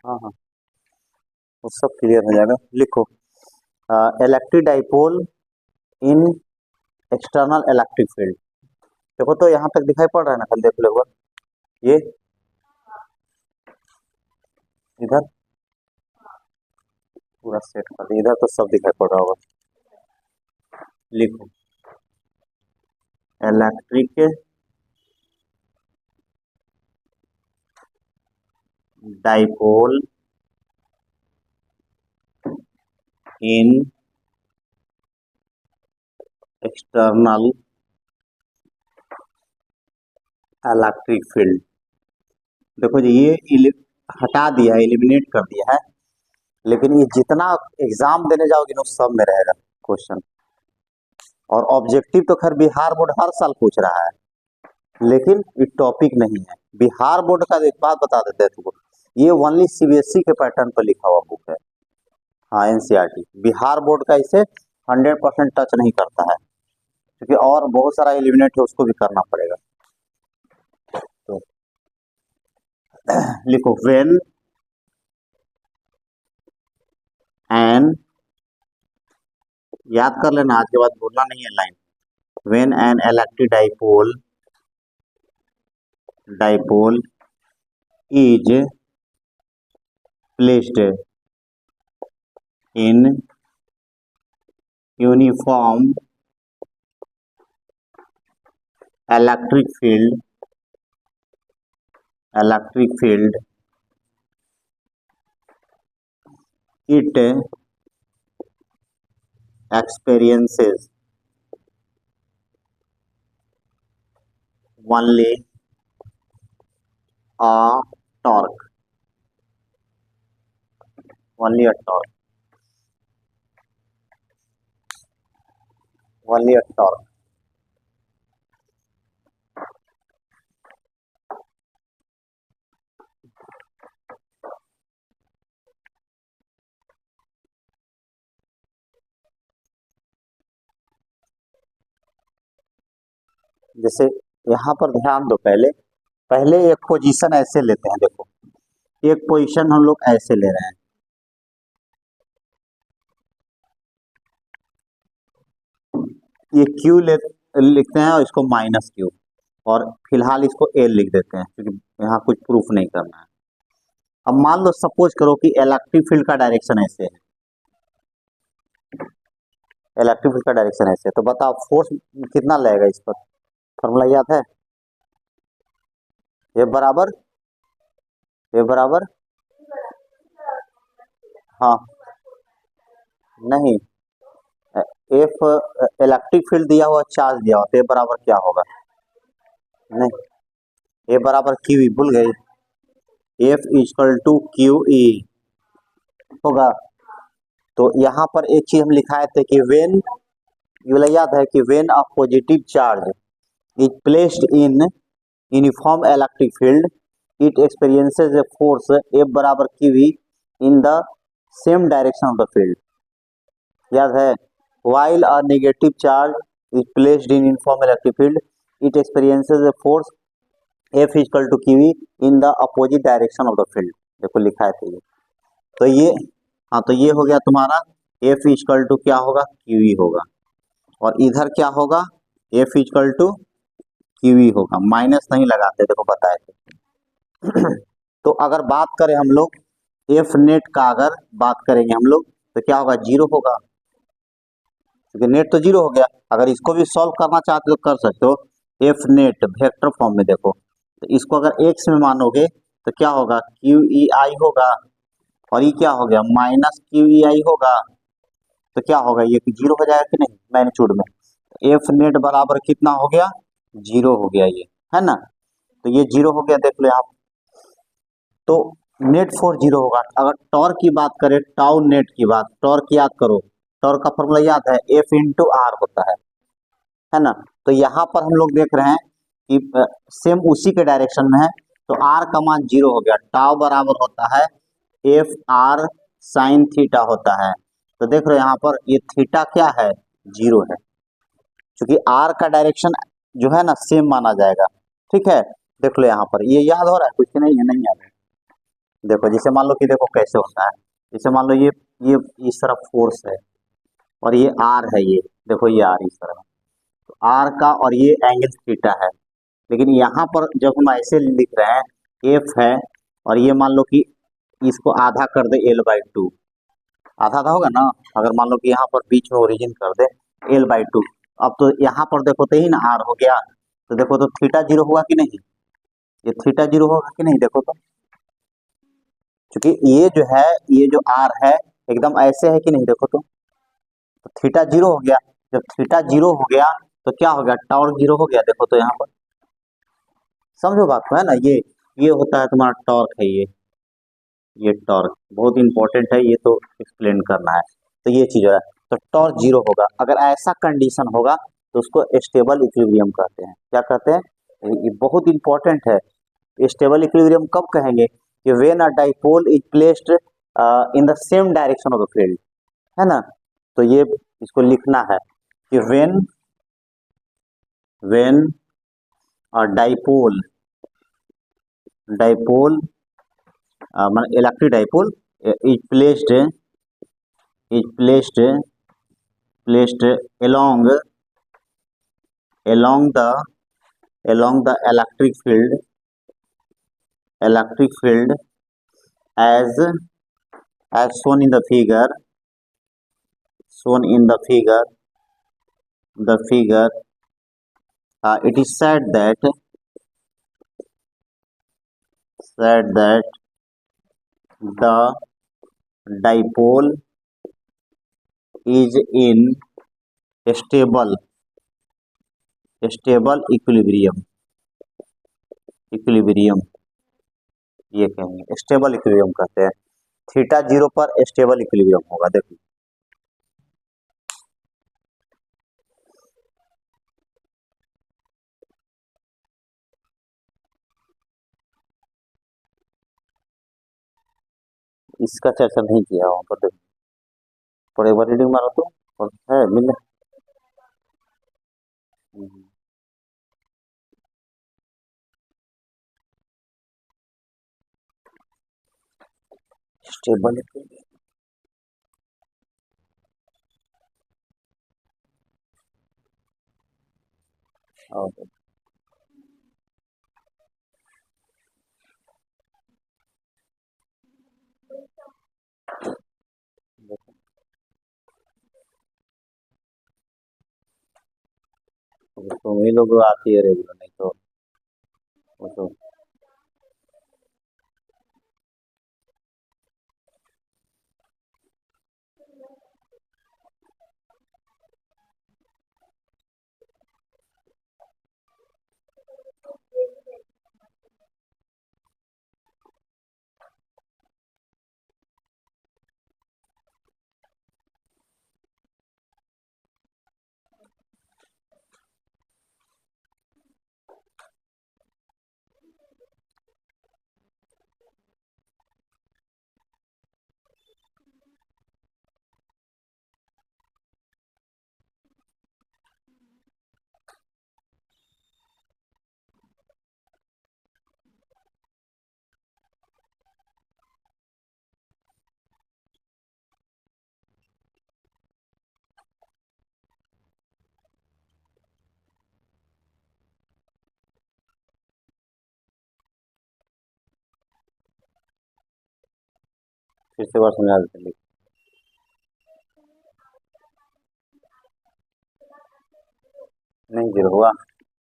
हाँ हाँ, वो सब क्लियर हो जाएगा। लिखो इलेक्ट्रिक डाइपोल इन एक्सटर्नल इलेक्ट्रिक फील्ड। देखो तो यहाँ तक दिखाई पड़ रहा है ना, कल देख लो ये इधर पूरा सेट कर दिया, इधर तो सब दिखाई पड़ रहा होगा। लिखो इलेक्ट्रिक डाइपोल इन एक्सटर्नल इलेक्ट्रिक फील्ड। देखो जी ये हटा दिया है, एलिमिनेट कर दिया है, लेकिन ये जितना एग्जाम देने जाओगे ना सब में रहेगा क्वेश्चन। और ऑब्जेक्टिव तो खैर बिहार बोर्ड हर साल पूछ रहा है, लेकिन ये टॉपिक नहीं है। बिहार बोर्ड का एक बात बता देते हैं तुमको, ये ओनली सीबीएसई के पैटर्न पर लिखा हुआ बुक है। हाँ एनसीईआरटी, बिहार बोर्ड का इसे 100% टच नहीं करता है, क्योंकि और बहुत सारा एलिमिनेट है, उसको भी करना पड़ेगा। तो लिखो व्हेन एन, याद कर लेना, आज के बाद भूलना नहीं है line. When an electric dipole is placed in uniform electric field it experiences only a torque, only a torque, only a torque। जैसे यहाँ पर ध्यान दो, पहले पहले एक पोजीशन ऐसे लेते हैं। देखो एक पोजीशन हम लोग ऐसे ले रहे हैं, ये क्यू लिखते हैं और इसको माइनस क्यू, और फिलहाल इसको एल लिख देते हैं, क्योंकि यहाँ कुछ प्रूफ नहीं करना है। अब मान लो सपोज करो कि इलेक्ट्रिक फील्ड का डायरेक्शन ऐसे है, इलेक्ट्रिक फील्ड का डायरेक्शन ऐसे, तो बताओ फोर्स कितना लगेगा इस पर? फॉर्मूला याद है? ये बराबर हाँ नहीं, एफ इलेक्ट्रिक फील्ड दिया हुआ, चार्ज दिया हुआ, तो ये बराबर क्या होगा? नहीं, ये बराबर क्यू ई, भूल गए? F equal to Q E होगा। तो यहाँ पर एक चीज हम लिखाए थे कि वेन, ये वाला याद है कि when a positive charge is placed in uniform electric field it experiences a force F बराबर Q E in the same direction of the field. याद है? while a negative charge is placed in uniform electric field it experiences a force F equal to QE in the opposite direction of the field। देखो लिखा है तो ये, तो ये हाँ, तो ये हो गया तुम्हारा F इक्वल टू क्या होगा? QE होगा, और इधर क्या होगा? F इक्वल टू QE होगा, माइनस नहीं लगाते, देखो बताए थे। तो अगर बात करें हम लोग F नेट का, अगर बात करेंगे हम लोग तो क्या होगा? जीरो होगा, क्योंकि नेट तो जीरो हो गया। अगर इसको भी सॉल्व करना चाहते हो तो कर सकते हो, एफ नेट वेक्टर फॉर्म में। देखो तो इसको अगर एक्स में मानोगे तो क्या होगा? क्यू ई आई होगा, और ये क्या हो गया? माइनस क्यू ई आई होगा, तो क्या होगा? ये जीरो हो जाएगा कि नहीं मैग्नीट्यूड में? एफ नेट बराबर कितना हो गया? जीरो हो गया, ये है ना। तो ये जीरो हो गया, देख लो आप। तो नेट फोर्स जीरो होगा। अगर टॉर्क की बात करें, टाउ नेट की बात, टॉर्क याद करो, टॉर्क का फॉर्मूला याद है? एफ इंटू आर होता है ना। तो यहाँ पर हम लोग देख रहे हैं कि सेम उसी के डायरेक्शन में है, तो आर का मान जीरो हो गया। टाउ बराबर होता है एफ आर साइन थीटा होता है। तो देख रहे हो यहाँ पर ये थीटा क्या है? जीरो है, क्योंकि आर का डायरेक्शन जो है ना सेम माना जाएगा। ठीक है, देख लो यहाँ पर, ये याद हो रहा है? कुछ नहीं है, नहीं याद है? देखो जैसे मान लो कि देखो कैसे होता है। जैसे मान लो ये इस तरफ फोर्स है और ये आर है, ये देखो ये आर इस तरफ, तो आर का और ये एंगल थीटा है। लेकिन यहाँ पर जब हम ऐसे लिख रहे हैं एफ है और ये मान लो कि इसको आधा कर दे L/2, आधा आधा होगा ना। अगर मान लो कि यहाँ पर बीच में ओरिजिन कर दे L/2, अब तो यहाँ पर देखो तो ही ना आर हो गया, तो देखो तो थीटा जीरो होगा कि नहीं, ये थीटा जीरो होगा कि नहीं, देखो तो। क्योंकि ये जो है, ये जो आर है एकदम ऐसे है कि नहीं, देखो तो थीटा जीरो हो गया। जब थीटा जीरो हो गया तो क्या हो गया, टॉर्क जीरो हो गया, देखो तो यहाँ पर। समझो बात को, है ना। ये होता है तुम्हारा टॉर्क है, ये टॉर्क बहुत इंपॉर्टेंट है, ये तो एक्सप्लेन करना है। तो ये चीज हो रहा है, तो टॉर्क जीरो होगा। अगर ऐसा कंडीशन होगा तो उसको स्टेबल इक्विलिब्रियम कहते हैं। क्या कहते हैं, ये बहुत इंपॉर्टेंट है। स्टेबल इक्विलिब्रियम कब कहेंगे, कि when a dipole is placed in the same direction of the field, है ना। तो ये इसको लिखना है कि व्हेन अ डाइपोल मतलब electric dipole is placed along along the along the electric field as shown in the figure, shown in the figure, it is said that the dipole is in stable equilibrium, ये कहेंगे stable equilibrium कहते हैं। Theta zero पर stable equilibrium होगा, देखो। इसका चर्चा नहीं किया वहां पर, देखो पर एक बार रीडिंग मारो तो, और है मिल। स्टेबल इक्विलिब्रियम, तुम ही लोग आती है रेगुलर, नहीं तो वो तो फिर से बार समझा देते हैं। नहीं जीरो हुआ,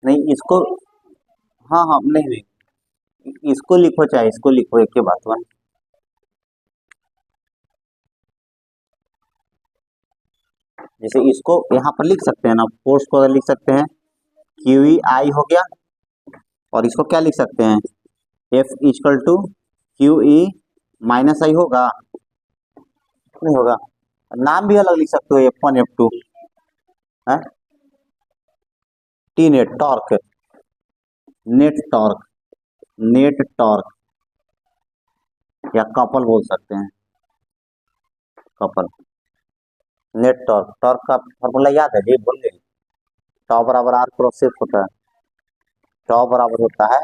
नहीं इसको, हाँ हाँ, नहीं नहीं, इसको लिखो चाहे इसको लिखो, एक ही बात हुआ। जैसे इसको यहाँ पर लिख सकते हैं ना, फोर्स को अगर लिख सकते हैं क्यू ई आई हो गया, और इसको क्या लिख सकते हैं, F equal to Q E minus I होगा, नहीं होगा। नाम भी अलग लिख सकते हो, F1 F2 है, T net torque, net torque, net torque, या कपल बोल सकते हैं, कपल। नेट टॉर्क, टॉर्क का फॉर्मूला याद है जी, भूल गए। टॉ बराबर आर क्रॉस एफ होता है, टॉ बराबर होता है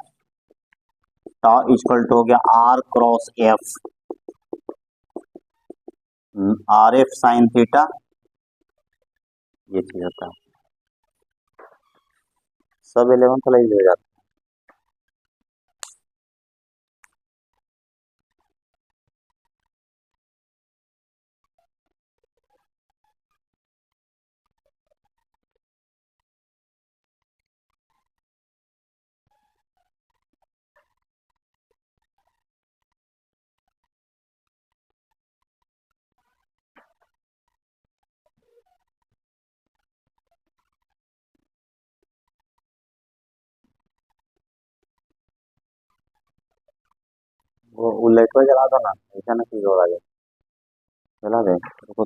टॉ इक्वल टू हो गया R cross F, R F sine theta, ये चीज होता है। सब 11th वाला ही हो जाता है। वो लाइट को जला दो ना, ऐसा ना चीज हो रहा है, जला दे रुको।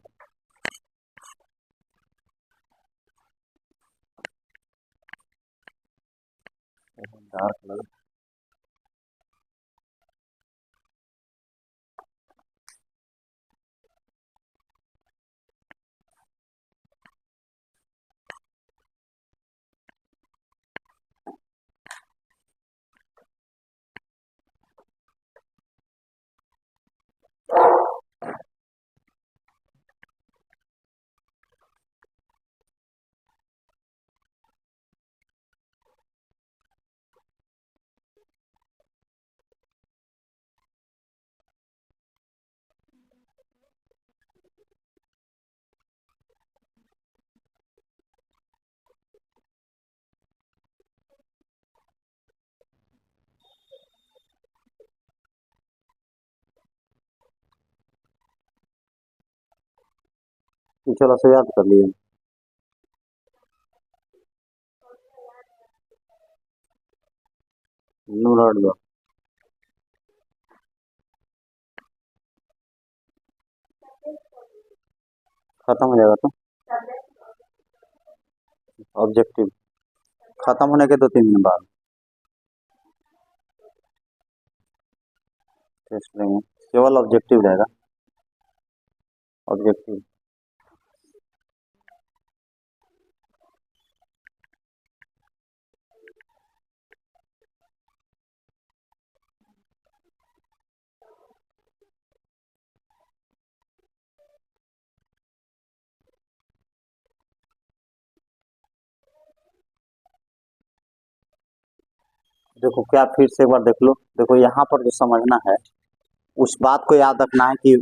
डार्क लग चलो से याद कर लिए। नूर दो खत्म हो जाएगा तो ऑब्जेक्टिव खत्म होने के 2-3 दिन बाद टेस्ट लेंगे, केवल ऑब्जेक्टिव रहेगा, ऑब्जेक्टिव। देखो क्या, फिर से एक बार देख लो, देखो यहाँ पर जो समझना है उस बात को याद रखना है कि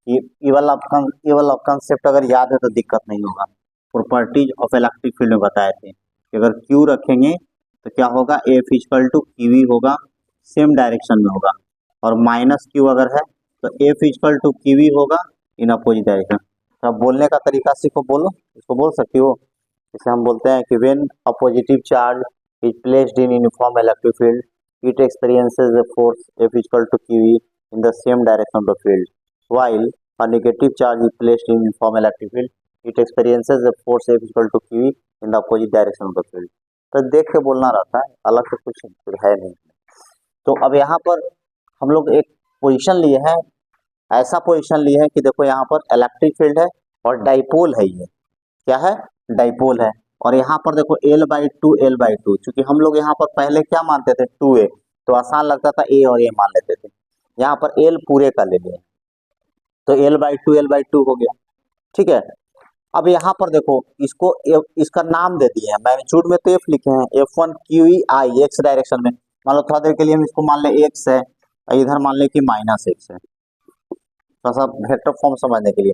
ये वाला कंसेप्ट अगर याद है तो दिक्कत नहीं होगा। प्रॉपर्टीज ऑफ इलेक्ट्रिक फील्ड में बताए थे कि अगर क्यू रखेंगे तो क्या होगा, एफ इक्वल टू क्यू होगा, सेम डायरेक्शन में होगा, और माइनस क्यू अगर है तो एफ इक्वल टू क्यू होगा इन अपोजिट डायरेक्शन। तो अब बोलने का तरीका सीखो, बोलो, इसको बोल सकती हो। जैसे हम बोलते हैं कि when a positive charge is placed in uniform electric field it experiences a force F equal to QE in the same direction of the field, while a negative charge is placed in uniform electric field it experiences a force F equal to QE in the opposite direction of the field। तो देख के बोलना रहता है, अलग से कुछ है नहीं। तो अब यहाँ पर हम लोग एक पोजीशन लिए हैं, ऐसा पोजीशन लिए है कि देखो यहाँ पर इलेक्ट्रिक फील्ड है और डाइपोल है, ये क्या है, डाइपोल है। और यहाँ पर देखो L/2 चूंकि हम लोग यहाँ पर पहले क्या मानते थे 2a, तो आसान लगता था a और a मान लेते थे, यहाँ पर L पूरे का ले लिया तो L/2 हो गया, ठीक है। अब यहाँ पर देखो इसको इसका नाम दे दिए हैं, मैग्नीट्यूड में तो F लिखे हैं, F1 QEI x डायरेक्शन में। मान लो थोड़ा देर के लिए हम इसको मान ले x है, इधर मान ले कि -x है, थोड़ा सा वेक्टर फॉर्म समझने के लिए।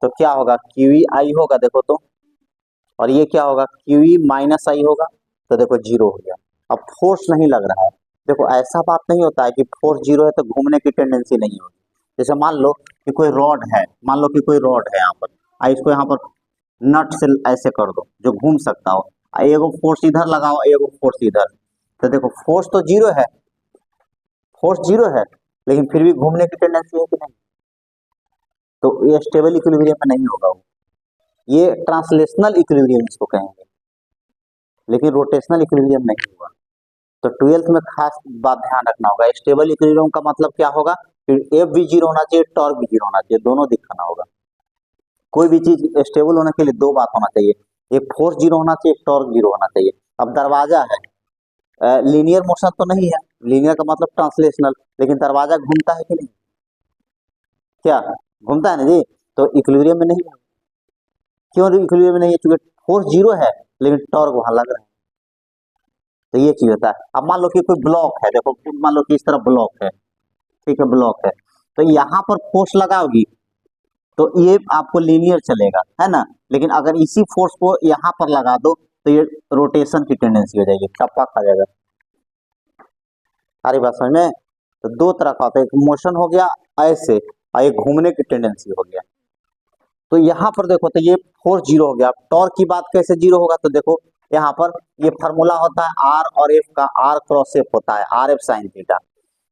तो क्या होगा, QEI होगा देखो तो, और ये क्या होगा, QE माइनस आई होगा, तो देखो 0 हो गया। अब फोर्स नहीं लग रहा है, देखो ऐसा बात नहीं होता है कि फोर्स 0 है तो घूमने की टेंडेंसी नहीं होगी। जैसे मान लो कि कोई रॉड है, मान लो कि कोई रॉड है यहाँ पर, इसको यहाँ पर नट से ऐसे कर दो जो घूम सकता हो, एगो फोर्स इधर लगाओ, एगो फोर्स इधर, तो देखो फोर्स तो 0 है, फोर्स 0 है, लेकिन फिर भी घूमने की टेंडेंसी है कि नहीं, तो ये स्टेबल इक्विलिब्रियम में नहीं होगा वो, ये ट्रांसलेशनल इक्विलिब्रियम इसको कहेंगे, लेकिन रोटेशनल इक्विलिब्रियम नहीं होगा। तो 12th में खास बात ध्यान रखना होगा, स्टेबल इक्विलिब्रियम का मतलब क्या होगा, फिर एफ भी 0 होना चाहिए, टॉर्क भी 0 होना चाहिए, दोनों दिखाना होगा। कोई भी चीज स्टेबल होने के लिए दो बात होना चाहिए, एक फोर्स 0 होना चाहिए, एक टॉर्क 0 होना चाहिए। अब दरवाजा है, लीनियर मोशन तो नहीं है, लीनियर का मतलब ट्रांसलेशनल, लेकिन दरवाजा घूमता है कि नहीं, क्या घूमता है ना जी, तो इक्विलिब्रियम में नहीं है। क्यों इक्विलिब्रियम में नहीं है? क्योंकि फोर्स जीरो है लेकिन टॉर्क वहां लग रहा है। तो ये चीज होता है। अब मान लो कि कोई ब्लॉक है, देखो मान लो कि इस तरह ब्लॉक है, ठीक है, ब्लॉक है, तो यहाँ पर फोर्स लगाओगी तो ये आपको लीनियर चलेगा, है ना, लेकिन अगर इसी फोर्स को यहाँ पर लगा दो तो ये रोटेशन की टेंडेंसी हो जाएगी, टप्पा खा जाएगा। सारी बात समझ में? तो दो तरह का होता है, एक मोशन हो गया ऐसे और एक घूमने की टेंडेंसी हो गया। तो यहाँ पर देखो तो ये फोर्स जीरो हो गया। टॉर्क की बात कैसे जीरो होगा? तो देखो यहाँ पर ये फार्मूला होता है आर और एफ का, आर क्रॉस एफ होता है, आर एफ साइन थीटा,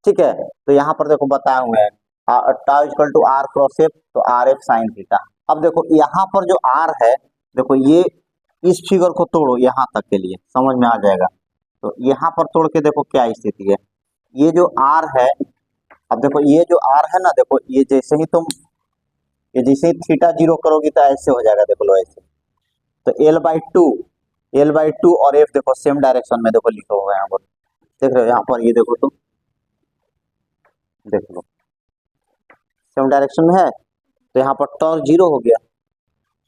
ठीक है। तो यहाँ पर देखो बताए हुए हैं tau equal to R cross F, तो आर एफ साइन थीटा। अब देखो यहाँ पर जो आर है, देखो ये इस फिगर को तोड़ो यहाँ तक के लिए समझ में आ जाएगा। तो यहाँ पर तोड़ के देखो क्या स्थिति है, ये जो आर है, अब देखो ये जो आर है ना, देखो ये जैसे ही तुम ये जैसे ही थीटा जीरो करोगी तो ऐसे हो जाएगा, देखो लो ऐसे। तो एल बाई टू और एफ देखो सेम डायरेक्शन में देखो लिखा हुआ है यहाँ पर, देख रहे हो यहाँ पर, ये देखो तुम देख लो सेम डायरेक्शन में है। तो यहाँ पर टॉर्क जीरो हो गया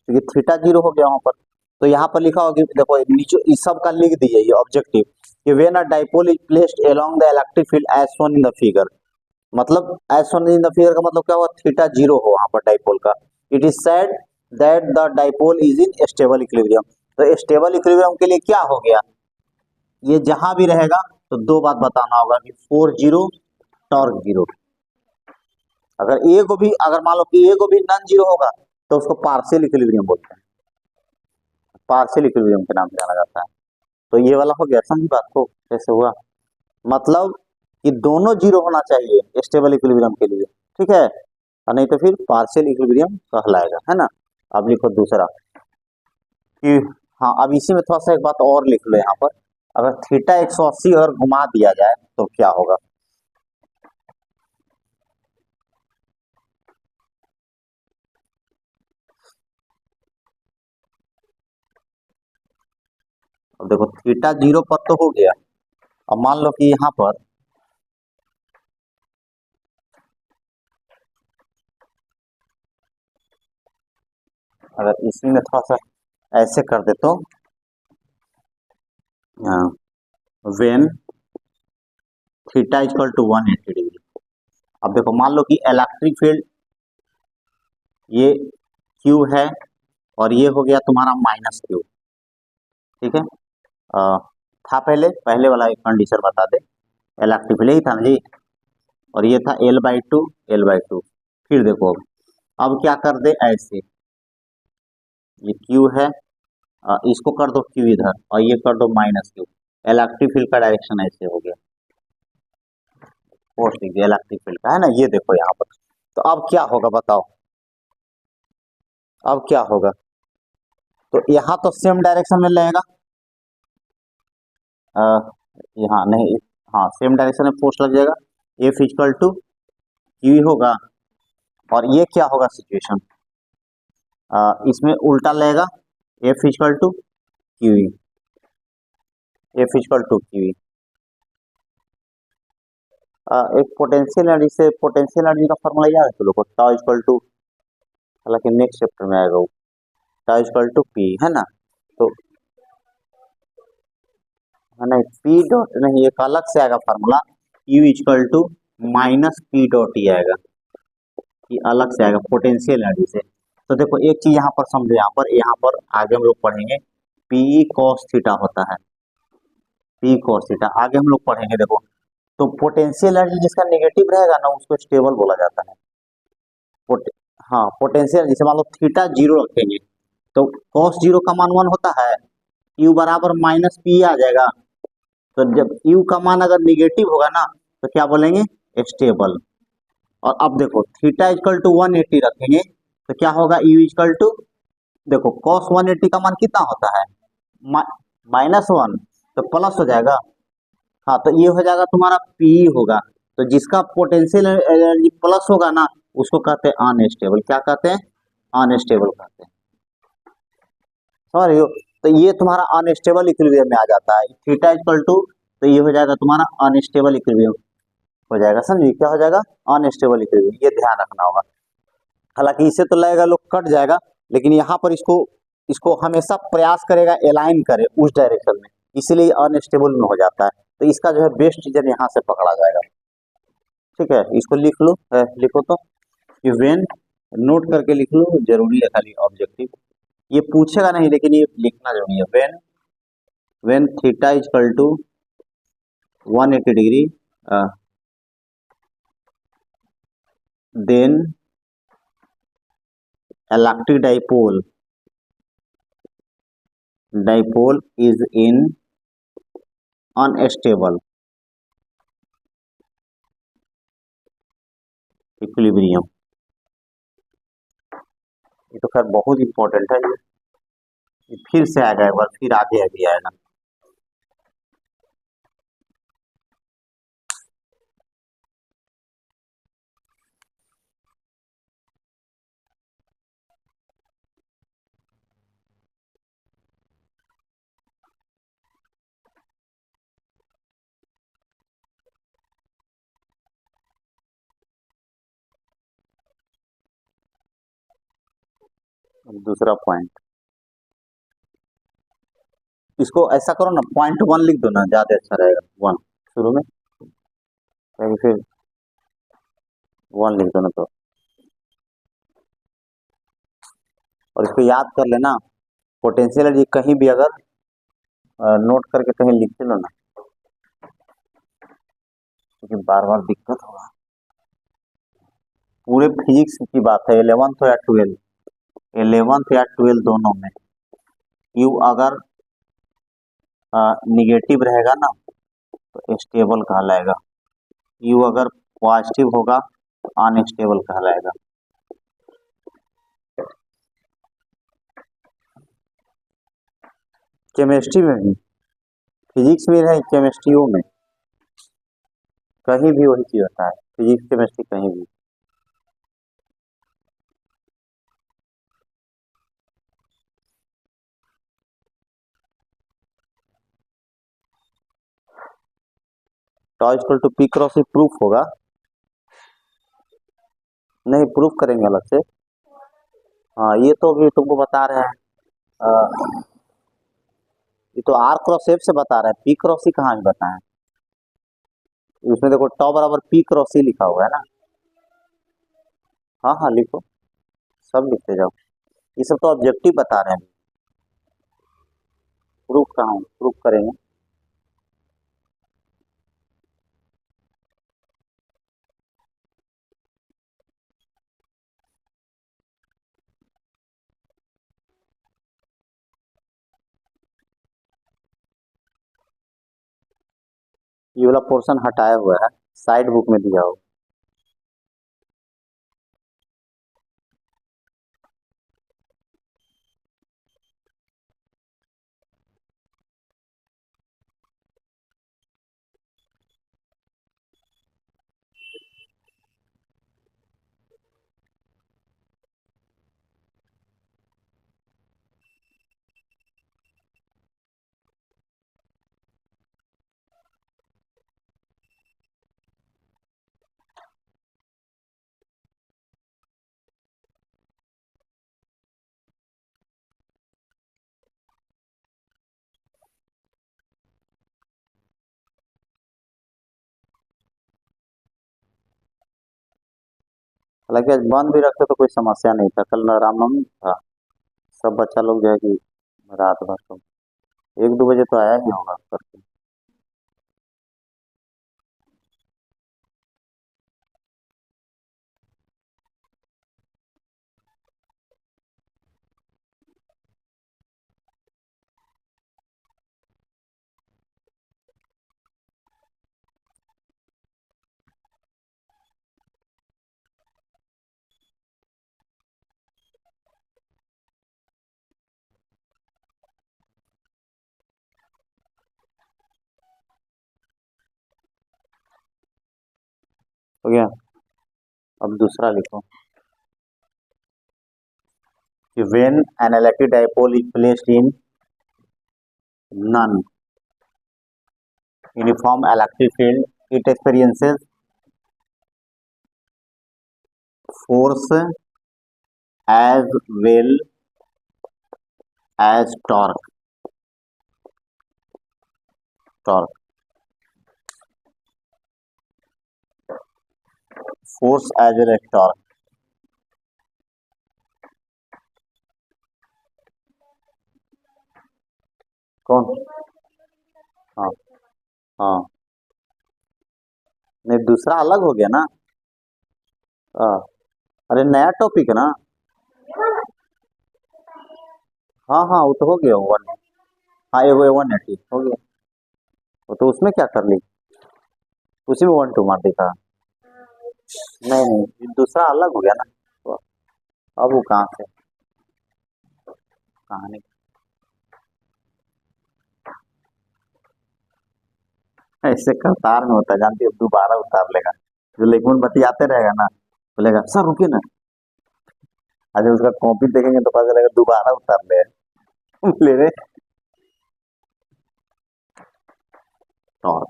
क्योंकि थीटा जीरो हो गया वहां पर। तो यहाँ पर लिखा होगा, देखो नीचे इस सब का लिख दीजिए ये ऑब्जेक्टिव कि when a dipole is placed along the electric field as shown in the figure, मतलब as shown in the figure का मतलब क्या हुआ, थीटा जीरो हो वहां पर डाइपोल का, it is said that the dipole is in stable equilibrium. तो स्टेबल इक्विलिब्रियम के लिए क्या हो गया, ये जहां भी रहेगा तो दो बात बताना होगा कि फोर्स जीरो, टॉर्क जीरो। अगर मान लो कि ए को भी नॉन जीरो होगा तो उसको पार्शियल इक्विलिब्रियम बोलते हैं, पार्शियल इक्विलिब्रियम के नाम से जाना जाता है। तो ये वाला हो गया, समझी बात को कैसे हुआ, मतलब कि दोनों जीरो होना चाहिए स्टेबल इक्विलिब्रियम के लिए, ठीक है, और नहीं तो फिर पार्शियल इक्विलिब्रियम कहलाएगा, है ना। अब लिखो दूसरा कि हाँ, अब इसी में थोड़ा सा एक बात और लिख लो यहाँ पर, अगर थीटा 180 अगर घुमा दिया जाए तो क्या होगा। अब देखो थीटा जीरो पर तो हो गया, अब मान लो कि यहाँ पर अगर इसी में थोड़ा सा ऐसे कर दे तो when theta equal to 180 degree. अब देखो मान लो कि इलेक्ट्रिक फील्ड ये क्यू है और ये हो गया तुम्हारा माइनस क्यू, ठीक है। था पहले पहले वाला एक कंडीशन बता दे, इलेक्ट्रिक फील्ड यही था ना जी, और ये था L/2 फिर देखो अब क्या कर दे ऐसे, ये क्यू है, इसको कर दो क्यू इधर और ये कर दो माइनस क्यू, इलेक्ट्रिक फील्ड का डायरेक्शन ऐसे हो गया, फोर्स लिख दिया इलेक्ट्रिक फील्ड का, है ना। ये देखो यहाँ पर, तो अब क्या होगा बताओ, अब क्या होगा, तो यहाँ तो सेम डायरेक्शन में लगेगा, यहाँ नहीं, हाँ सेम डायरेक्शन में फोर्स लग जाएगा, F इक्वल टू क्यू होगा, और ये क्या होगा सिचुएशन, इसमें उल्टा लगेगा, F equal to Q, F equal to Q. एक पोटेंशियल एनर्जी से पोटेंशियल एनर्जी का फॉर्मूला याद है तो लोगों को, टाउ इक्वल टू, हालांकि नेक्स्ट चैप्टर में आएगा वो, टाउ इक्वल टू पी, है ना। तो नहीं पी डॉट नहीं, एक अलग से आएगा formula, U equal to minus P dot ही आएगा, ये अलग से आएगा पोटेंशियल एनर्जी से। तो देखो एक चीज यहाँ पर समझो, यहाँ पर आगे हम लोग पढ़ेंगे पी कॉस थीटा होता है, पी कॉस थीटा आगे हम लोग पढ़ेंगे। देखो तो पोटेंशियल एनर्जी जिसका नेगेटिव रहेगा ना उसको स्टेबल बोला जाता है। पोटे, हाँ पोटेंशियल, जैसे मान लो थीटा जीरो रखेंगे तो कॉस जीरो का मान 1 होता है, यू बराबर माइनस पी आ जाएगा। तो जब यू का मान अगर निगेटिव होगा ना तो क्या बोलेंगे, स्टेबल। और अब देखो थीटा इक्वल टू 180 रखेंगे तो क्या होगा, यू इक्वल टू, देखो कॉस 180 का मान कितना होता है, -1, तो प्लस हो जाएगा, हाँ तो ये हो जाएगा तुम्हारा पी होगा। तो जिसका पोटेंशियल एनर्जी प्लस होगा ना उसको कहते हैं अनस्टेबल, क्या कहते हैं, अनस्टेबल कहते हैं, समझ रहे हो। तो ये तुम्हारा अनस्टेबल इक्विलिब्रियम में आ जाता है, थीटा इक्वल टू तो ये हो जाएगा तुम्हारा अनस्टेबल इक्विलिब्रियम हो जाएगा, समझिए क्या हो जाएगा, अनस्टेबल इक्विलिब्रियम, ये ध्यान रखना होगा। हालांकि इसे तो लगेगा लोग कट जाएगा, लेकिन यहाँ पर इसको इसको हमेशा प्रयास करेगा अलाइन करे उस डायरेक्शन में, इसीलिए अनस्टेबल में हो जाता है। तो इसका जो है बेस्ट रीजन यहाँ से पकड़ा जाएगा। ठीक है, इसको लिख लो, लिखो तो कि वेन, नोट करके लिख लो, जरूरी है खाली ऑब्जेक्टिव, ये पूछेगा नहीं लेकिन ये लिखना जरूरी है। When when theta is equal to 180 degree, then electric dipole is in unstable equilibrium। ये तो खैर बहुत इंपॉर्टेंट है, ये फिर से आएगा, एक बार फिर आगे अभी आएगा। दूसरा पॉइंट, इसको ऐसा करो ना, पॉइंट 1 लिख दो ना, ज्यादा अच्छा रहेगा। 1 शुरू में, फिर 1 लिख दो ना तो, और इसको याद कर लेना। पोटेंशियल एनर्जी कहीं भी अगर नोट करके कहीं लिख लो ना, क्योंकि बार बार दिक्कत होगा। पूरे फिजिक्स की बात है, 11th या 12 दोनों में यू अगर निगेटिव रहेगा ना तो स्टेबल कहलाएगा, यू अगर पॉजिटिव होगा तो अनस्टेबल कहलाएगा। केमिस्ट्री में भी, फिजिक्स में है, केमिस्ट्रियों में, कहीं भी वही चीज होता है, फिजिक्स केमिस्ट्री कहीं भी। Tau equal to P cross proof होगा, नहीं प्रूफ करेंगे अलग से। हाँ ये तो भी तुमको बता रहे हैं, ये तो आर क्रॉस एफ से बता रहा है, पी क्रॉस सी कहाँ भी बताएं। उसमें देखो टॉ बराबर पी क्रॉस सी लिखा हुआ है ना। हाँ हाँ लिखो, सब लिखते जाओ, ये सब तो ऑब्जेक्टिव बता रहे हैं, प्रूफ कहाँ, प्रूफ करेंगे। ये वाला पोर्शन हटाया हुआ है, साइड बुक में दिया होगा। हालांकि आज बंद भी रखते तो कोई समस्या नहीं था, कल रामनवमी था, सब बच्चा लोग जो है कि रात भर तो 1-2 बजे तो आया ही होगा करके। हो गया, अब दूसरा लिखो कि when an electric dipole is placed in non uniform electric field, it experiences force as well as torque, force as well as torque. कौन? हाँ हाँ, नहीं दूसरा अलग हो गया ना। हाँ, अरे नया टॉपिक है ना। हाँ हाँ, वो तो हो गया वन। हाँ ये वो 180 हो गया, वो तो उसमें क्या कर ली, उसी में 1 2 मार देता। नहीं नहीं, ये दूसरा अलग हो गया ना। तो अब वो कहाँ से कहानी, ऐसे कतार में होता है, जानती हो, दोबारा उतार लेगा। जो लेखन बतियाते रहेगा ना, बोलेगा सर रुकिए ना, आज उसका कॉपी देखेंगे तो पता चलेगा दोबारा उतार ले ले रहे। और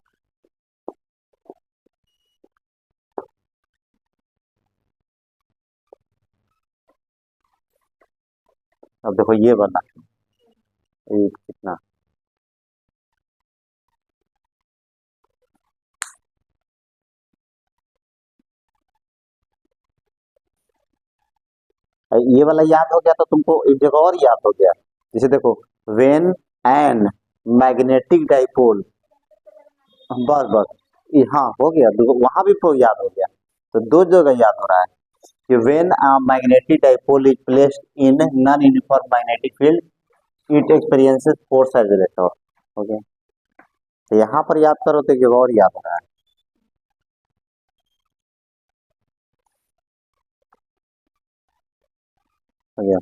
अब देखो ये बना, ये कितना, ये वाला याद हो गया तो तुमको एक जगह और याद हो गया। जैसे देखो, वेन एन मैग्नेटिक डाइपोल, बस बस, हाँ हो गया, वहां भी तो याद हो गया। तो दो जगह याद हो रहा है कि when magnetic dipole is placed in non uniform magnetic field it experiences force as well as. Okay, तो यहाँ पर याद करो तो एक जगह और याद हो रहा है। हो गया।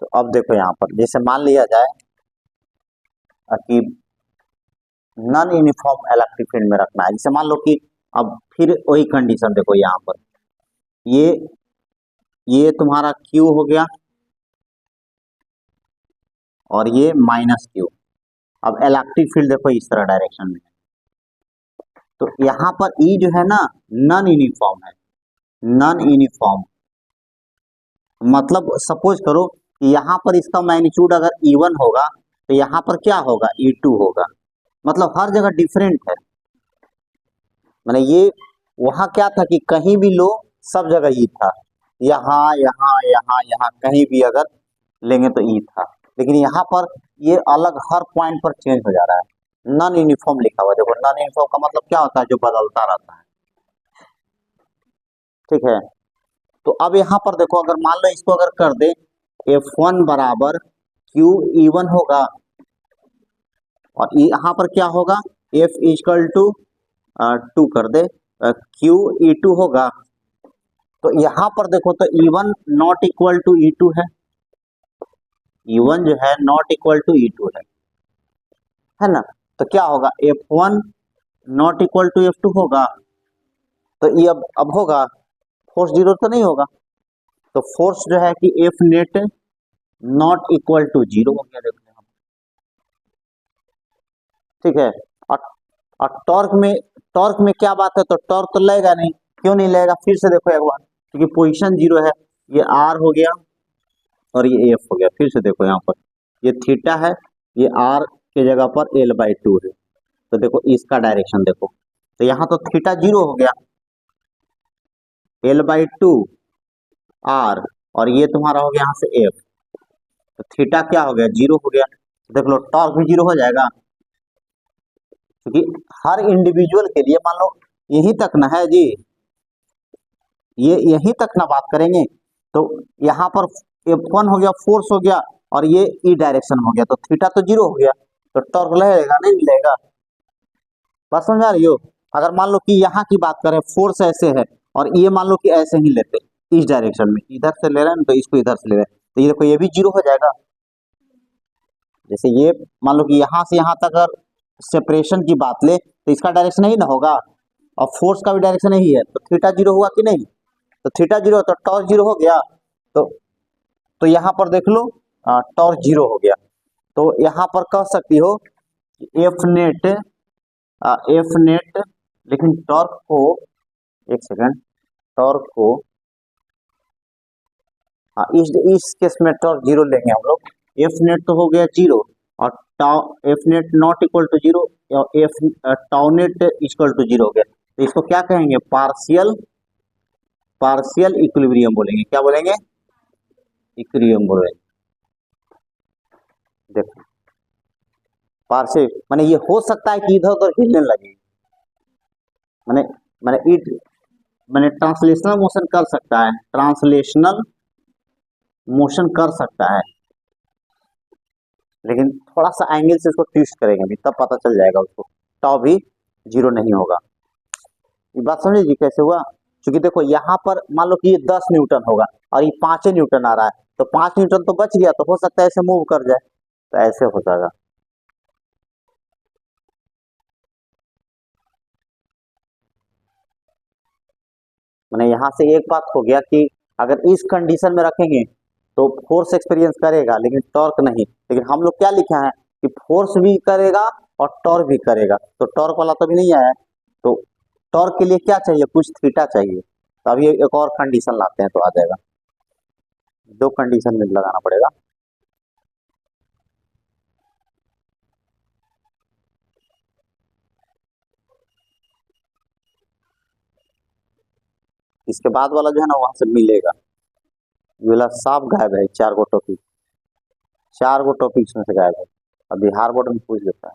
तो अब देखो यहाँ पर, जैसे मान लिया जाए कि नॉन यूनिफॉर्म इलेक्ट्रिक फील्ड में रखना है, जैसे मान लो कि अब फिर वही कंडीशन देखो यहाँ पर, ये ये तुम्हारा Q हो गया और ये -Q। अब इलेक्ट्रिक फील्ड देखो इस तरह डायरेक्शन में है, तो यहाँ पर E जो है ना नॉन यूनिफॉर्म है, नॉन यूनिफॉर्म मतलब सपोज करो कि यहाँ पर इसका मैग्नीट्यूड अगर E1 होगा तो यहाँ पर क्या होगा, E2 होगा, मतलब हर जगह डिफरेंट है। मैंने ये वहां क्या था कि कहीं भी लो सब जगह ई था, यहाँ यहाँ यहाँ यहाँ कहीं भी अगर लेंगे तो ई था, लेकिन यहाँ पर ये अलग हर पॉइंट पर चेंज हो जा रहा है। नॉन यूनिफॉर्म लिखा हुआ है, देखो नॉन यूनिफॉर्म का मतलब क्या होता है, जो बदलता रहता है। ठीक है, तो अब यहाँ पर देखो, अगर मान लो इसको अगर कर दे F1 बराबर QE1 होगा, और यहाँ पर क्या होगा, F इक्वल टू 2 कर दे, QE2 होगा। तो यहाँ पर देखो तो E1 not equal to E2 है, E1 जो है नॉट इक्वल टू E2 है ना। तो क्या होगा, F1 not equal to F2 होगा, तो ये अब होगा फोर्स जीरो तो नहीं होगा, तो फोर्स जो है कि F net not equal to zero हो गया, देखो यहाँ। ठीक है, और, और टॉर्क में क्या बात है, तो टॉर्क तो लगेगा नहीं, क्यों नहीं लगेगा, फिर से देखो एक बार, क्योंकि पोजीशन जीरो है, ये R हो गया और ये F हो गया। फिर से देखो यहाँ पर, ये थीटा है, ये R के जगह पर L/2 है, तो देखो इसका डायरेक्शन देखो, तो यहाँ तो थीटा जीरो हो गया, L/2 R, और ये तुम्हारा हो गया यहाँ से F, तो थीटा क्या हो गया, जीरो हो गया। देख लो टॉर्क भी जीरो हो जाएगा, क्योंकि हर इंडिविजुअल के लिए मान लो यही तक ना है जी, ये यही तक ना बात करेंगे, तो यहाँ पर F1 हो गया, फोर्स हो गया, और ये ई डायरेक्शन हो गया, तो थीटा तो जीरो हो गया, तो टॉर्क लगेगा नहीं मिलेगा। बात समझ आ रही हो। अगर मान लो कि यहाँ की बात करें, फोर्स ऐसे है और ये मान लो कि ऐसे ही लेते, इस डायरेक्शन में इधर से ले रहे हैं तो इसको इधर से ले रहे हैं, तो ये देखो ये भी जीरो हो जाएगा। जैसे ये मान लो कि यहाँ से यहाँ तक अगर सेपरेशन की बात ले तो इसका डायरेक्शन ही ना होगा, और फोर्स का भी डायरेक्शन यही है, तो थीटा जीरो हुआ कि नहीं, तो थीटा जीरो तो टॉर्क जीरो हो गया, तो यहाँ पर देख लो टॉर्क जीरो हो गया। तो यहां पर कह सकती हो एफ नेट, लेकिन टॉर्क को, एक सेकंड, टॉर्क को, हाँ, इस केस में टॉर्क जीरो लेंगे हम लोग। एफ नेट तो हो गया जीरो, और tau F net not equal to zero, F tau net equal to zero हो गया। तो इसको क्या कहेंगे, पार्शियल पार्शियल इक्विलिब्रियम बोलेंगे। क्या बोलेंगे, इक्विलिब्रियम बोलेंगे। देखो पार्शियल माने ये हो सकता है कि इधर उधर हिलने लगे, माने माने इट माने ट्रांसलेशनल मोशन कर सकता है, ट्रांसलेशनल मोशन कर सकता है, लेकिन थोड़ा सा एंगल से इसको ट्विस्ट करेंगे अभी, तब पता चल जाएगा उसको, तो भी जीरो नहीं होगा। ये बात समझ लीजिए कैसे हुआ। क्योंकि देखो यहाँ पर मान लो कि ये 10 न्यूटन होगा और ये 5 न्यूटन आ रहा है, तो 5 न्यूटन तो बच गया, तो हो सकता है ऐसे मूव कर जाए, तो ऐसे हो जाएगा। मैंने यहाँ से एक बात हो गया कि अगर इस कंडीशन में रखेंगे तो फोर्स एक्सपीरियंस करेगा लेकिन टॉर्क नहीं, लेकिन हम लोग क्या लिखा है कि फोर्स भी करेगा और टॉर्क भी करेगा, तो टॉर्क वाला तो भी नहीं आया है। तो टॉर्क के लिए क्या चाहिए, कुछ थीटा चाहिए, तो अभी एक और कंडीशन लाते हैं तो आ जाएगा। दो कंडीशन में लगाना पड़ेगा। इसके बाद वाला जो है ना वहां से मिलेगा, ये वाला साफ गायब है, 4 गो टॉपिक, 4 गो टॉपिक्स में से गायब है। अब बिहार बोर्ड में पूछ लेता है।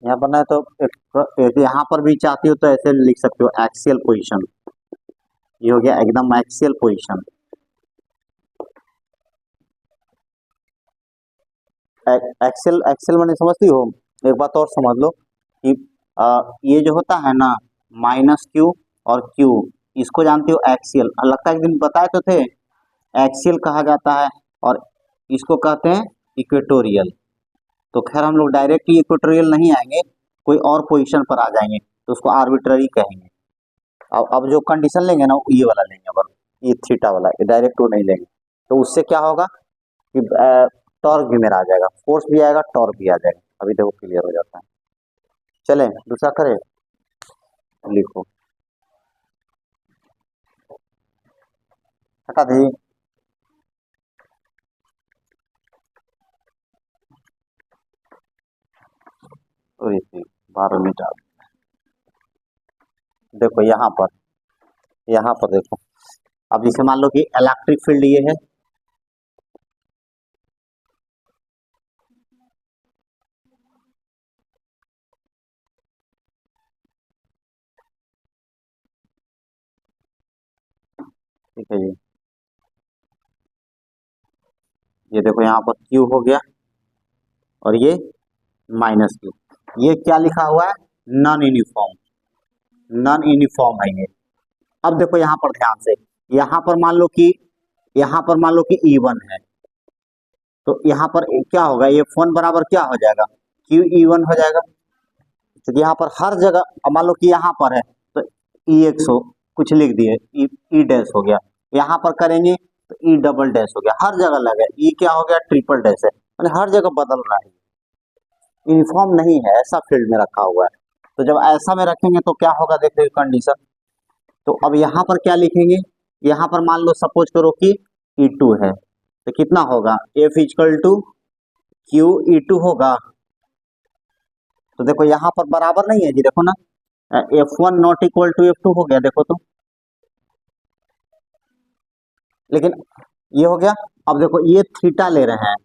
यहाँ पर ना तो यहाँ पर भी चाहती हो तो ऐसे लिख सकते हो, एक्सियल पोजीशन, ये हो गया एकदम एक्सियल पोजीशन। एक्सेल एक्सेल मैंने समझती हो। एक बात और समझ लो कि ये जो होता है ना माइनस क्यू और क्यू, इसको जानते हो एक्सियल, लगता है एक दिन बताए तो थे, एक्सियल कहा जाता है, और इसको कहते हैं इक्वेटोरियल। तो खैर हम लोग डायरेक्टली इक्वेटोरियल नहीं आएंगे, कोई और पोजीशन पर आ जाएंगे तो उसको आर्बिट्ररी कहेंगे। अब जो कंडीशन लेंगे ना वो ये वाला लेंगे, पर ये थीटा वाला, ये डायरेक्ट टू नहीं लेंगे। तो उससे क्या होगा कि टॉर्क भी मेरा आ जाएगा, फोर्स भी आएगा, टॉर्क भी आ जाएगा। अभी देखो क्लियर हो जाता है। चलें दूसरा करें, लिखो, हटा दीजिए। तो ये 12 मीटर, देखो यहाँ पर देखो, अब जैसे मान लो कि इलेक्ट्रिक फील्ड ये है, ठीक है जी, ये देखो यहाँ पर Q हो गया और ये माइनस Q। ये क्या लिखा हुआ है? नॉन यूनिफॉर्म, नॉन यूनिफॉर्म है ये। अब देखो यहाँ पर ध्यान से, यहाँ पर मान लो कि E1 है, तो यहाँ पर क्या होगा? F1 बराबर क्या हो जाएगा? QE1 हो जाएगा। तो यहाँ पर हर जगह, अब मान लो कि यहाँ पर है तो EX हो, कुछ लिख दिए, ई डैश हो गया। यहाँ पर करेंगे तो ई डबल डैश हो गया। हर जगह लगे ई क्या हो गया? ट्रिपल डैश है, मतलब हर जगह बदल रहा है। यूनिफॉर्म नहीं है, ऐसा फील्ड में रखा हुआ है। तो जब ऐसा में रखेंगे तो क्या होगा? देखिए कंडीशन। तो अब यहाँ पर क्या लिखेंगे? यहाँ पर मान लो सपोज करो कि E2 है, तो कितना होगा? F equal to Q E2 होगा। तो देखो यहाँ पर बराबर नहीं है जी, देखो ना, F1 not equal to F2 हो गया, देखो तो, लेकिन ये हो गया। अब देखो ये थीटा ले रहे हैं,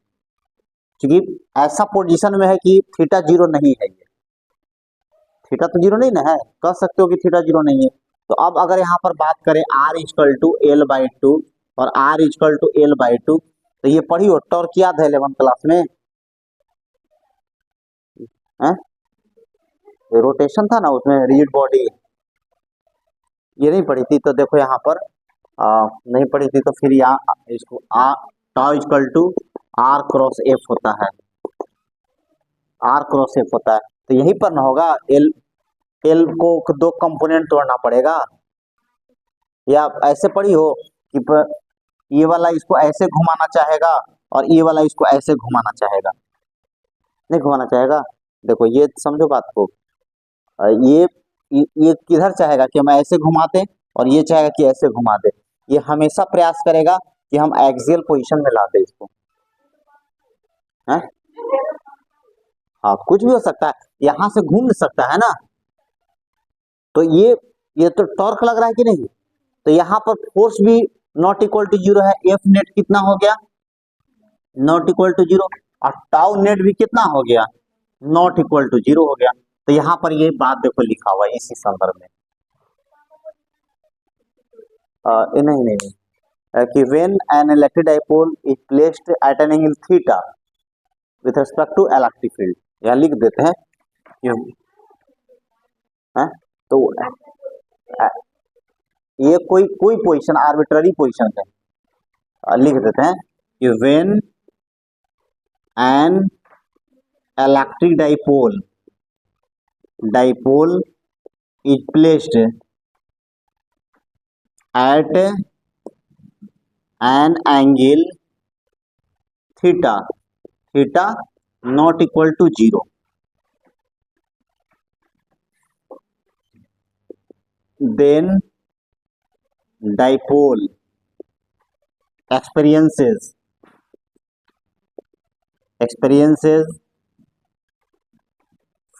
क्योंकि ऐसा पोजीशन में है कि थीटा जीरो नहीं है। ये थीटा तो जीरो नहीं ना है, कह सकते हो कि थीटा जीरो नहीं है। तो अब अगर यहाँ पर बात करें R equal to L by two और R equal to L by two, तो ये पढ़ी हो, टॉर्क याद है 11th क्लास में? रोटेशन था ना उसमें, रिजिड बॉडी, ये नहीं पढ़ी थी? तो देखो यहाँ पर नहीं पढ़ी थी तो फिर यहाँ इसको tau equal to R cross F होता है, आर क्रॉस एफ होता है। तो यहीं पर ना होगा, एल एल को दो कंपोनेंट तोड़ना पड़ेगा। या ऐसे पढ़ी हो कि ये वाला इसको ऐसे घुमाना चाहेगा और ये वाला इसको ऐसे घुमाना चाहेगा, नहीं घुमाना चाहेगा। देखो ये समझो बात को, ये किधर चाहेगा कि हम ऐसे घुमाते, और ये चाहेगा कि ऐसे घुमा दे। ये हमेशा प्रयास करेगा कि हम एक्सियल पोजीशन में ला दे इसको, है? हाँ, कुछ भी हो सकता है, यहां से घूम सकता है ना। तो ये तो टॉर्क लग रहा है कि नहीं? तो यहाँ पर फोर्स भी नॉट इक्वल टू जीरो है। एफ नेट कितना हो गया? Not equal to zero. और टाउ नेट भी कितना हो गया? नॉट इक्वल टू जीरो हो गया। तो यहाँ पर ये बात देखो लिखा हुआ है इसी संदर्भ में, नहीं नहीं नहीं, कि when an electric dipole is placed at an angle theta with respect to electric field, यहाँ लिख देते हैं क्यों है? तो ये कोई पोजीशन, आर्बिट्ररी पोजीशन है, लिख देते हैं कि when an electric dipole is placed at an angle theta not equal to zero, then dipole experiences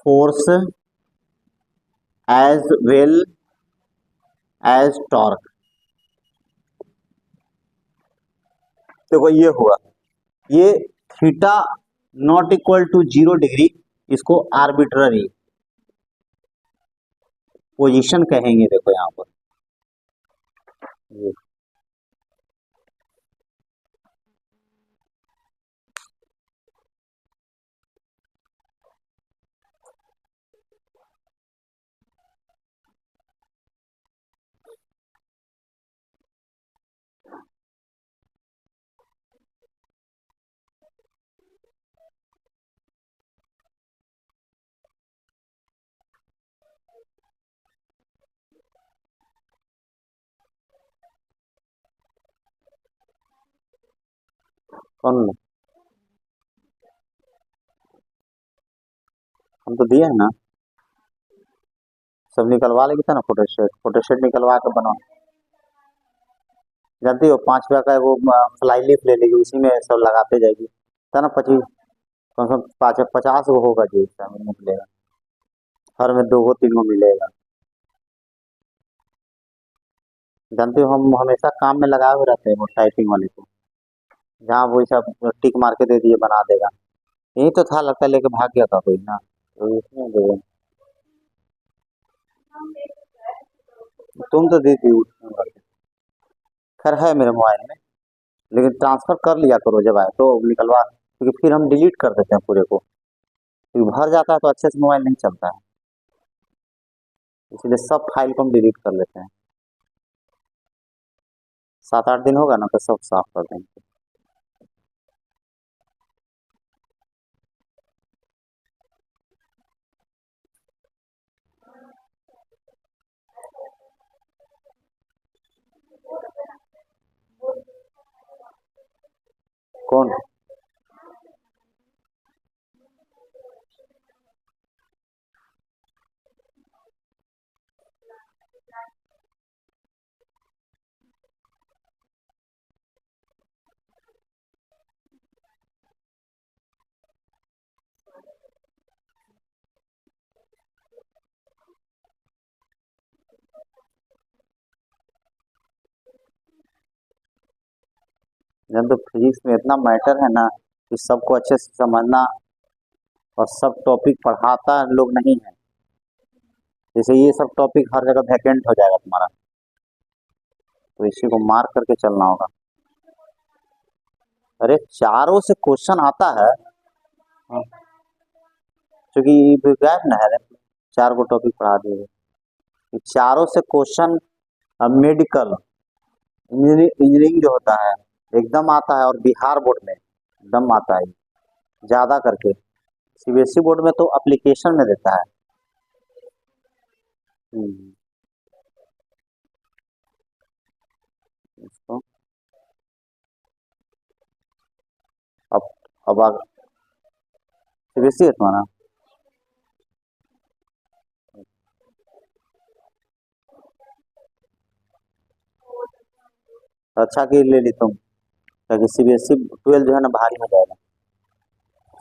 force as well as torque। देखो ये हुआ, ये theta not equal to 0 degree, इसको आर्बिट्ररी पोजीशन कहेंगे। देखो यहाँ पर ये कौन, हम तो दिए है ना, सब निकलवा लेगी था ना, फोटोस्टेट निकलवा के बनवा। जानती हो 5 रुपया का वो फ्लाई लीफ ले लेगी, उसी में सब लगाते जाएगी, था ना? 25, कम से कम 50 को होगा जी, इसका में निकलेगा, हर में 2 3 मिलेगा। जानते हो हम हमेशा काम में लगाए हुए रहते हैं वो टाइपिंग वाले को, जहाँ वो सब टिक मार के दे दिए बना देगा। यही तो था, लगता है लेके भाग गया था कोई ना, तो इसमें जो तुम तो दी थी, खैर है मेरे मोबाइल में। लेकिन ट्रांसफर कर लिया करो जब आए तो निकलवा, क्योंकि फिर हम डिलीट कर देते हैं पूरे को, क्योंकि भर जाता है तो अच्छे से मोबाइल नहीं चलता है, इसलिए सब फाइल को हम डिलीट कर लेते हैं। 7-8 दिन होगा ना तो सब साफ कर देंगे। कौन? जब तो फिजिक्स में इतना मैटर है ना कि सबको अच्छे से समझना, और सब टॉपिक पढ़ाता लोग नहीं है। जैसे ये सब टॉपिक हर जगह वैकेंट हो जाएगा तुम्हारा, तो इसी को मार्क करके चलना होगा। अरे चारों से क्वेश्चन आता है। हाँ, क्योंकि गैप ना है, 4 को टॉपिक पढ़ा दिए, चारों से क्वेश्चन। मेडिकल इंजीनियरिंग जो होता है एकदम आता है, और बिहार बोर्ड में एकदम आता है ज्यादा करके। सीबीएसई बोर्ड में तो एप्लीकेशन में देता है। हम्म, इसको अब अब सीबीएसई है तुम्हारा? अच्छा की ले ली तुम, ताकि सीबीएसई 12 जो है ना भारी हो जाएगा।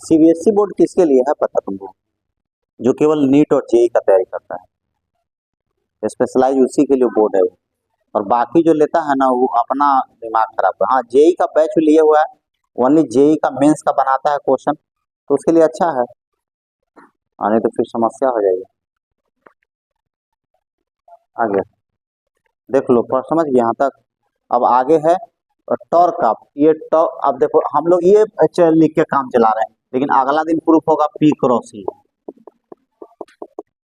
सीबीएसई बोर्ड किसके लिए है पता तुमको? जो केवल नीट और जेई का तैयारी करता है, स्पेशलाइज उसी के लिए बोर्ड है वो। और बाकी जो लेता है ना वो अपना दिमाग खराब कर, हाँ जेई का बैच लिए हुआ है, ओनली जेई का मेंस का बनाता है क्वेश्चन, तो उसके लिए अच्छा है। नहीं तो फिर समस्या हो जाएगी। आगे देख लो, पर समझ गए यहाँ तक। अब आगे है टॉर्क का। ये टॉर्क, अब देखो हम लोग ये लिख के काम चला रहे हैं, लेकिन अगला दिन प्रूफ होगा पी क्रॉस ई,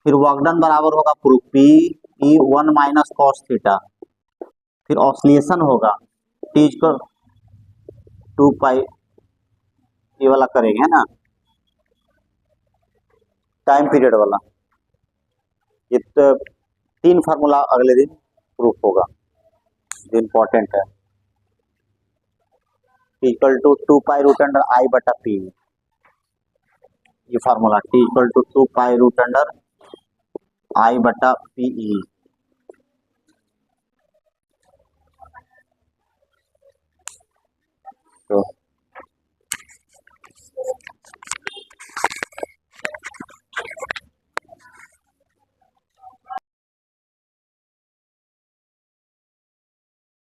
फिर वर्क डन बराबर होगा proof P E 1 - cos theta, फिर ऑसिलेशन होगा टी स्क्वायर 2 पाई, ये वाला करेंगे है ना, टाइम पीरियड वाला। ये तो 3 फार्मूला अगले दिन प्रूफ होगा, जो इम्पोर्टेंट है। Equal to 2 pi root under I बटा पी, ये formula T equal to 2 pi root under I बटा पी। तो